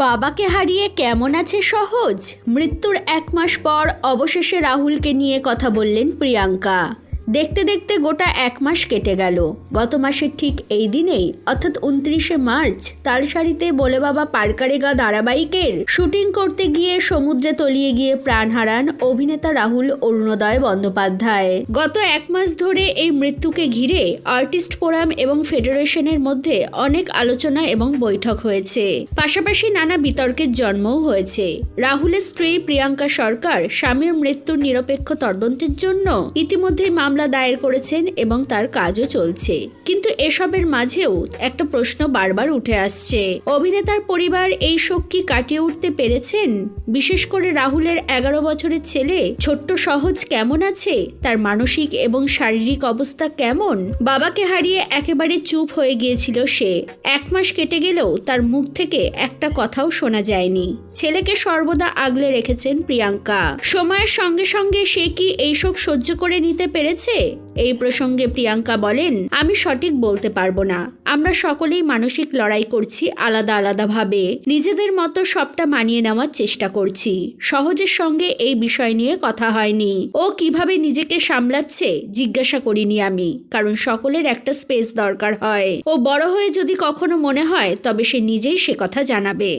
বাবাকে হারিয়ে কেমন আছে সহজ? মৃত্যুর 1 মাস পর অবশেষে রাহুলকে নিয়ে কথা বললেন প্রিয়াঙ্কা। দেখতে দেখতে গোটা 1 মাস কেটে গেল। গত মাসের ঠিক এই দিনেই অর্থাৎ 29শে মার্চ তালসারিতে বলে বাবা পারকারেগা ধারাবাহিকের শুটিং করতে গিয়ে সমুদ্রে তলিয়ে গিয়ে প্রাণ হারান অভিনেতা রাহুল অরুণোদয় বন্দ্যোপাধ্যায়। গত 1 মাস ধরে এই মৃত্যুকে ঘিরে আর্টিস্ট ফোরাম এবং ফেডারেশনের মধ্যে অনেক আলোচনা এবং বৈঠক হয়েছে। পাশাপাশি নানা বিতর্কের জন্মও হয়েছে। রাহুলের স্ত্রী প্রিয়াঙ্কা সরকার স্বামীর মৃত্যুর নিরপেক্ষ তদন্তের জন্য ইতিমধ্যে মামলা দায়ের করেছেন এবং তার কাজও চলছে। কিন্তু এসবের মাঝেও একটা প্রশ্ন বারবার উঠে আসছে, অভিনেতার পরিবার এই শোক কি কাটিয়ে উঠতে পেরেছেন? বিশেষ করে রাহুলের 11 বছরের ছেলে ছোট্ট সহজ কেমন আছে? তার মানসিক এবং শারীরিক অবস্থা কেমন? বাবাকে হারিয়ে একেবারে চুপ হয়ে গিয়েছিল সে। 1 মাস কেটে গেলেও তার মুখ থেকে একটা কথাও শোনা যায়নি। ছেলেকে সর্বদা আগলে রেখেছেন প্রিয়াঙ্কা। সময়ের সঙ্গে সঙ্গে সে কি এই শোক সহ্য করে নিতে পেরেছে? এই প্রসঙ্গে প্রিয়াঙ্কা বলেন, আমি সঠিক বলতে পারবো না। আমরা সকলেই মানসিক লড়াই করছি আলাদা আলাদা ভাবে। নিজেদের মতো সবটা মানিয়ে নেওয়ার চেষ্টা করছি। সহজের সঙ্গে এই বিষয় নিয়ে কথা হয়নি। ও কিভাবে নিজেকে সামলাচ্ছে জিজ্ঞাসা করিনি আমি, কারণ সকলের একটা স্পেস দরকার হয়। ও বড় হয়ে যদি কখনো মনে হয় তবে সে নিজেই সে কথা জানাবে।